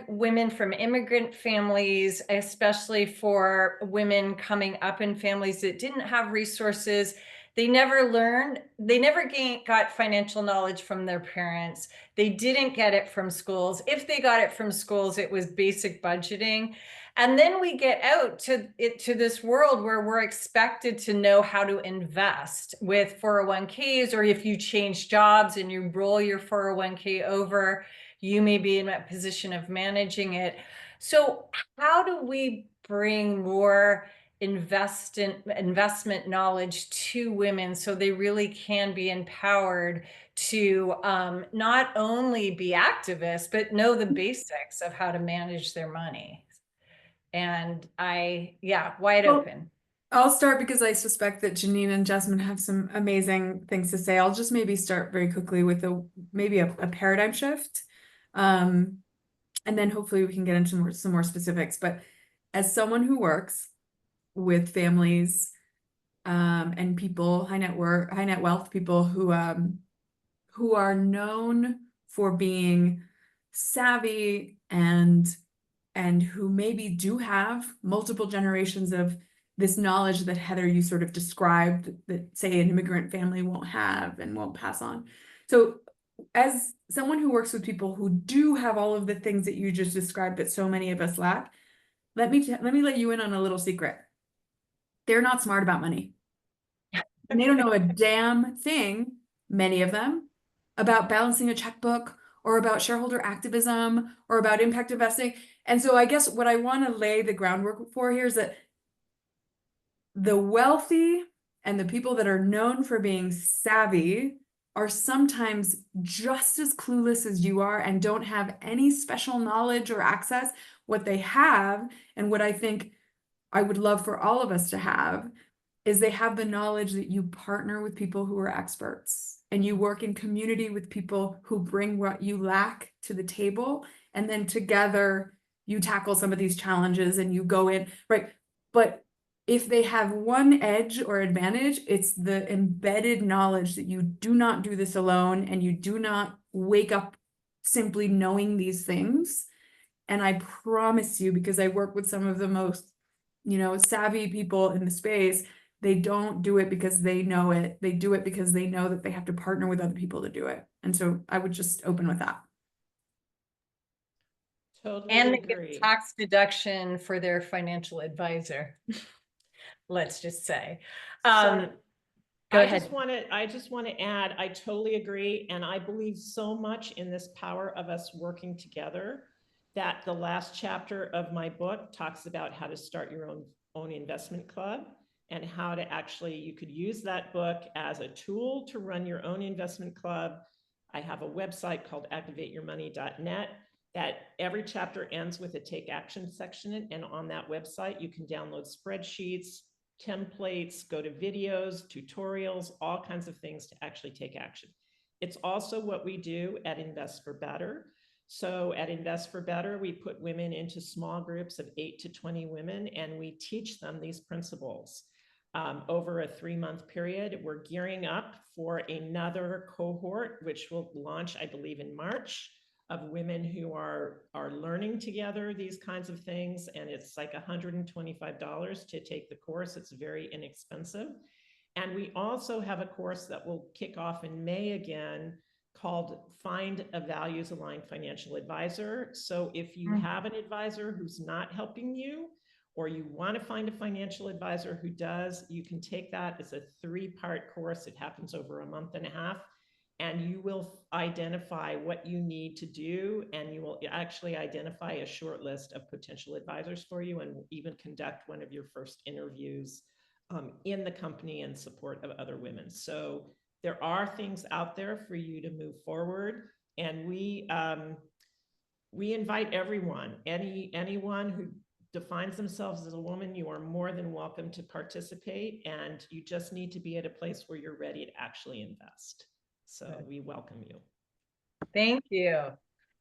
women from immigrant families, especially for women coming up in families that didn't have resources. They never learned, they never got financial knowledge from their parents. They didn't get it from schools. If they got it from schools, it was basic budgeting. And then we get out to this world where we're expected to know how to invest with 401ks, or if you change jobs and you roll your 401k over, you may be in a position of managing it. So how do we bring more investment knowledge to women so they really can be empowered to not only be activists, but know the basics of how to manage their money? And wide open. I'll start because I suspect that Janine and Jasmine have some amazing things to say. I'll just maybe start very quickly with maybe a paradigm shift. And then hopefully we can get into some more specifics. But as someone who works with families and people, high net wealth people who are known for being savvy and who maybe do have multiple generations of this knowledge that Heather, you sort of described, that say an immigrant family won't have and won't pass on. So as someone who works with people who do have all of the things that you just described that so many of us lack, let me let you in on a little secret. They're not smart about money. And they don't know a damn thing, many of them, about balancing a checkbook or about shareholder activism or about impact investing. And so I guess what I want to lay the groundwork for here is that the wealthy and the people that are known for being savvy are sometimes just as clueless as you are and don't have any special knowledge or access. What they have, and what I think I would love for all of us to have, is they have the knowledge that you partner with people who are experts and you work in community with people who bring what you lack to the table. And then together you tackle some of these challenges and you go in, right? But if they have one edge or advantage, it's the embedded knowledge that you do not do this alone and you do not wake up simply knowing these things. And I promise you, because I work with some of the most, savvy people in the space, they don't do it because they know it. They do it because they know that they have to partner with other people to do it. And so I would just open with that. Totally And they agree. get tax deduction for their financial advisor. Let's just say. Go I ahead. I just want to add, I totally agree. And I believe so much in this power of us working together that the last chapter of my book talks about how to start your own investment club and how to actually, you could use that book as a tool to run your own investment club. I have a website called activateyourmoney.net that every chapter ends with a take action section. And on that website, you can download spreadsheets, templates, go to videos, tutorials, all kinds of things to actually take action. It's also what we do at Invest for Better. So at Invest for Better, we put women into small groups of 8 to 20 women, and we teach them these principles. Over a 3-month period, we're gearing up for another cohort, which will launch, I believe, in March, of women who are learning together these kinds of things. And it's like $125 to take the course. It's very inexpensive. And we also have a course that will kick off in May again called Find a Values Aligned Financial Advisor. So if you have an advisor who's not helping you, or you want to find a financial advisor who does, you can take that. It's a 3-part course. It happens over a month and a half. And you will identify what you need to do, and you will actually identify a short list of potential advisors for you, and even conduct one of your first interviews in the company in support of other women. So there are things out there for you to move forward, and we invite everyone, anyone who defines themselves as a woman, you are more than welcome to participate, and you just need to be at a place where you're ready to actually invest. So we welcome you. Thank you.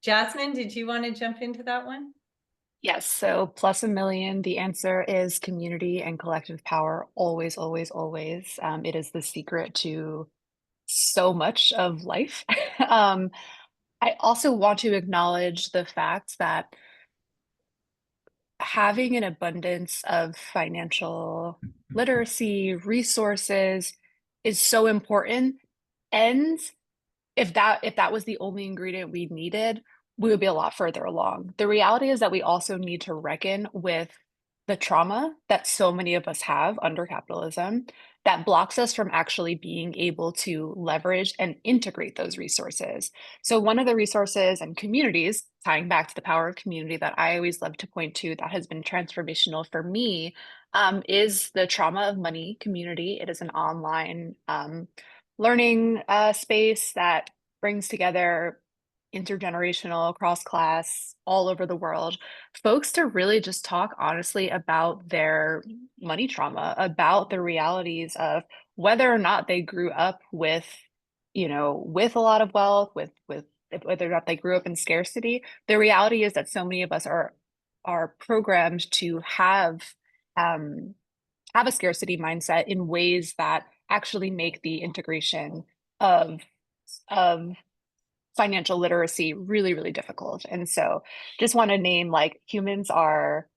Jasmine, did you want to jump into that one? Yes. So plus $1 million, the answer is community and collective power. Always, always, always. It is the secret to so much of life. I also want to acknowledge the fact that having an abundance of financial literacy resources is so important. And if that was the only ingredient we needed, we would be a lot further along. The reality is that we also need to reckon with the trauma that so many of us have under capitalism that blocks us from actually being able to leverage and integrate those resources. So one of the resources and communities, tying back to the power of community, that I always love to point to that has been transformational for me, is the Trauma of Money community. It is an online learning space that brings together intergenerational, cross-class, all over the world, folks to really just talk honestly about their money trauma, about the realities of whether or not they grew up with, with a lot of wealth, with whether or not they grew up in scarcity. The reality is that so many of us are programmed to have a scarcity mindset in ways that actually make the integration of financial literacy really, really difficult. And so just want to name, like, humans are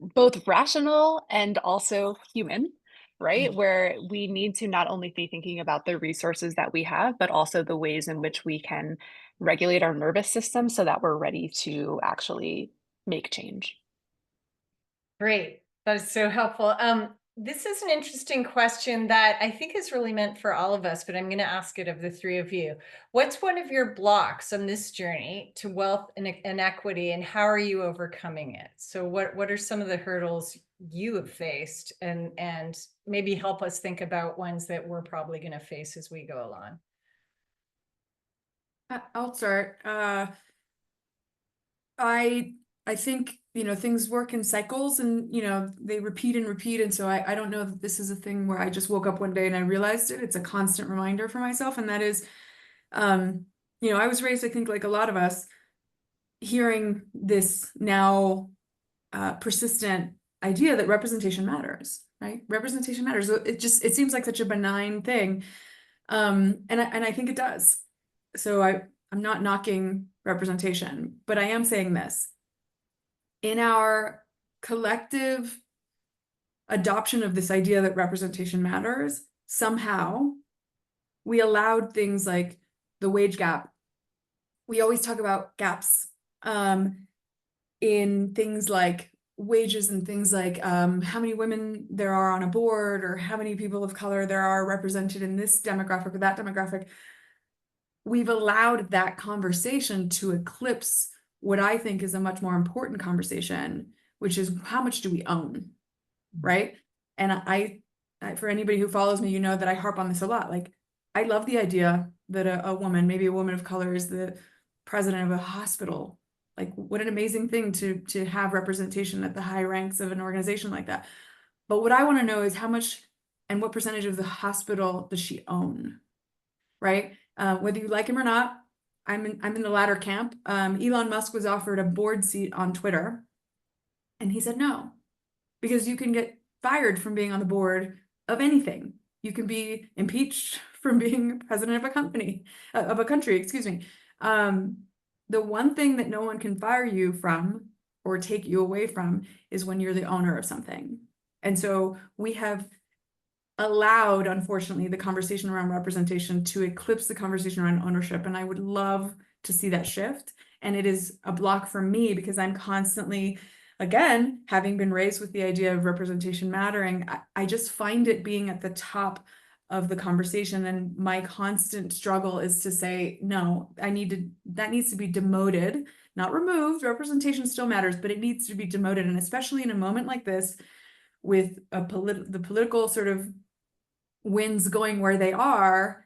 both rational and also human, right? Where we need to not only be thinking about the resources that we have, but also the ways in which we can regulate our nervous system so that we're ready to actually make change. Great. That is so helpful. This is an interesting question that I think is really meant for all of us, but I'm going to ask it of the three of you. What's one of your blocks on this journey to wealth and equity, and how are you overcoming it? So what are some of the hurdles you have faced, and maybe help us think about ones that we're probably going to face as we go along? I'll start. I think, things work in cycles, and, they repeat and repeat. And so I don't know that this is a thing where I just woke up one day and I realized it. It's a constant reminder for myself. And that is, I was raised, I think, like a lot of us, hearing this now persistent idea that representation matters, right? Representation matters. It seems like such a benign thing. And I think it does. So I'm not knocking representation, but I am saying this. In our collective adoption of this idea that representation matters, somehow we allowed things like the wage gap. We always talk about gaps in things like wages and things like how many women there are on a board, or how many people of color there are represented in this demographic or that demographic. We've allowed that conversation to eclipse what I think is a much more important conversation, which is how much do we own, right? And I for anybody who follows me, that I harp on this a lot. Like, I love the idea that a woman, maybe a woman of color, is the president of a hospital. Like, what an amazing thing to have representation at the high ranks of an organization like that. But what I want to know is how much and what percentage of the hospital does she own, right? Whether you like him or not, I'm in the latter camp. Elon Musk was offered a board seat on Twitter, and he said no, because you can get fired from being on the board of anything. You can be impeached from being president of a country, excuse me. The one thing that no one can fire you from or take you away from is when you're the owner of something. And so we have allowed, unfortunately, the conversation around representation to eclipse the conversation around ownership. And I would love to see that shift. And it is a block for me because I'm constantly, again, having been raised with the idea of representation mattering, I just find it being at the top of the conversation. And my constant struggle is to say, no, that needs to be demoted, not removed. Representation still matters, but it needs to be demoted. And especially in a moment like this, with the political sort of winds going where they are,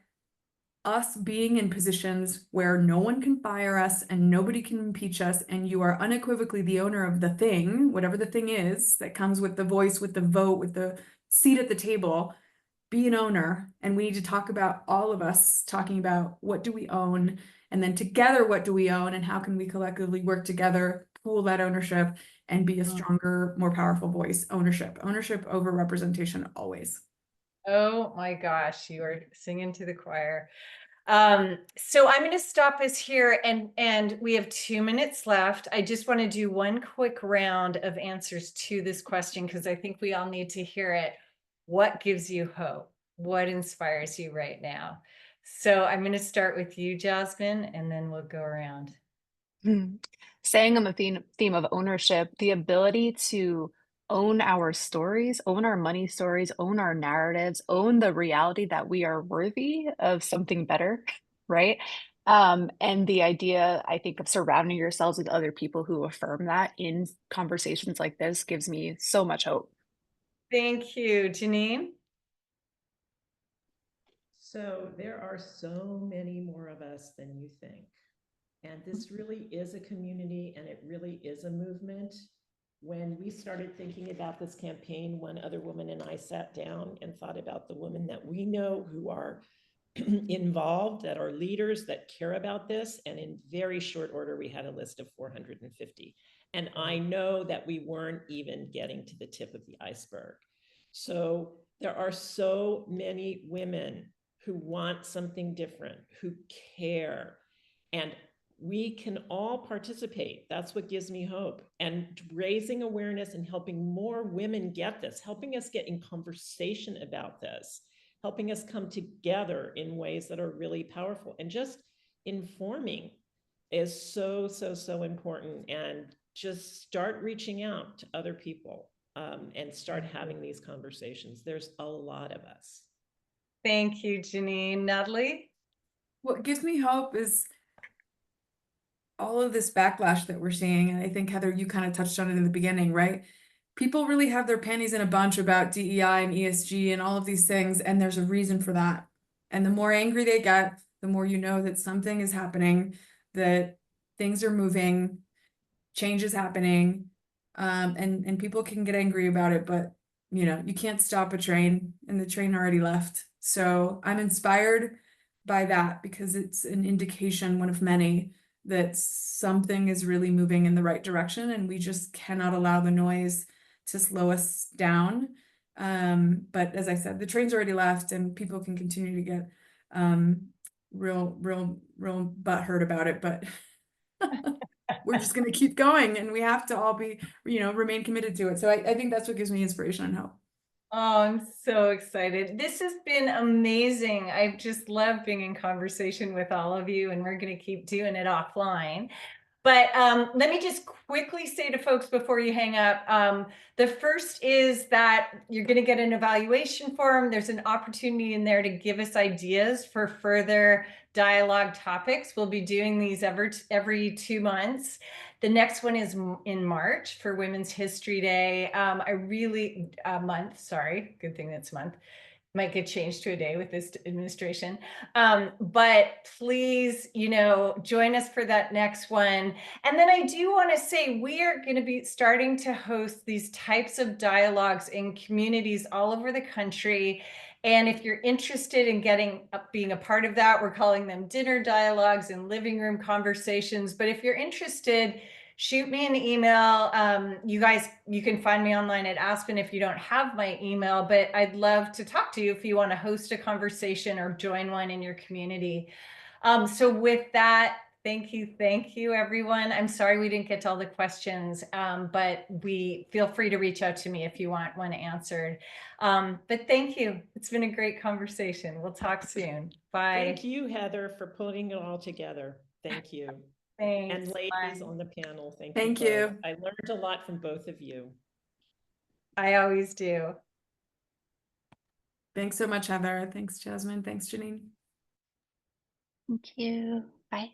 us being in positions where no one can fire us and nobody can impeach us, and you are unequivocally the owner of the thing, whatever the thing is that comes with the voice, with the vote, with the seat at the table, be an owner. And we need to talk about, all of us talking about, what do we own? And then together, what do we own? And how can we collectively work together, pool that ownership, and be a stronger, more powerful voice? Ownership over representation, always. Oh my gosh, you are singing to the choir. So I'm going to stop us here, and we have 2 minutes left. I just want to do one quick round of answers to this question, because I think we all need to hear it. What gives you hope? What inspires you right now? So I'm going to start with you, Jasmine, and then we'll go around. Staying on the theme of ownership, the ability to own our stories, own our money stories, own our narratives, own the reality that we are worthy of something better, right? And the idea, I think, of surrounding yourselves with other people who affirm that in conversations like this gives me so much hope. Thank you, Janine. So there are so many more of us than you think. And this really is a community, and it really is a movement. When we started thinking about this campaign, one other woman and I sat down and thought about the women that we know who are involved, that are leaders, that care about this. And in very short order, we had a list of 450. And I know that we weren't even getting to the tip of the iceberg. So there are so many women who want something different, who care, and we can all participate. That's what gives me hope. And raising awareness and helping more women get this, helping us get in conversation about this, helping us come together in ways that are really powerful, and just informing is so important. And just start reaching out to other people. and start having these conversations. There's a lot of us. Thank you, Janine. Natalie? What gives me hope is all of this backlash that we're seeing. And I think, Heather, you kind of touched on it in the beginning, right? People really have their panties in a bunch about DEI and ESG and all of these things, and there's a reason for that. And the more angry they get, the more you know that something is happening, that things are moving, change is happening, and people can get angry about it, but you can't stop a train, and the train already left. So I'm inspired by that because it's an indication, one of many, that something is really moving in the right direction, and we just cannot allow the noise to slow us down. But as I said, the train's already left, and people can continue to get real butthurt about it, but we're just going to keep going, and we have to all be, remain committed to it. So I think that's what gives me inspiration and hope. Oh, I'm so excited. This has been amazing. I've just loved being in conversation with all of you, and we're going to keep doing it offline. But let me just quickly say to folks before you hang up, the first is that you're going to get an evaluation form. There's an opportunity in there to give us ideas for further dialogue topics. We'll be doing these every 2 months. The next one is in March for Women's History Day. Month, sorry, good thing that's month. Might get changed to a day with this administration. But please, join us for that next one. And then I do want to say we are going to be starting to host these types of dialogues in communities all over the country. And if you're interested in being a part of that, we're calling them dinner dialogues and living room conversations. But if you're interested, shoot me an email. You guys, you can find me online at Aspen if you don't have my email, but I'd love to talk to you if you want to host a conversation or join one in your community. So with that, thank you, everyone. I'm sorry we didn't get to all the questions, but feel free to reach out to me if you want one answered. But thank you. It's been a great conversation. We'll talk soon. Bye. Thank you, Heather, for putting it all together. Thank you. Thanks. And ladies Bye. on the panel, thank Thank you. you. Both. I learned a lot from both of you. I always do. Thanks so much, Heather. Thanks, Jasmine. Thanks, Janine. Thank you. Bye.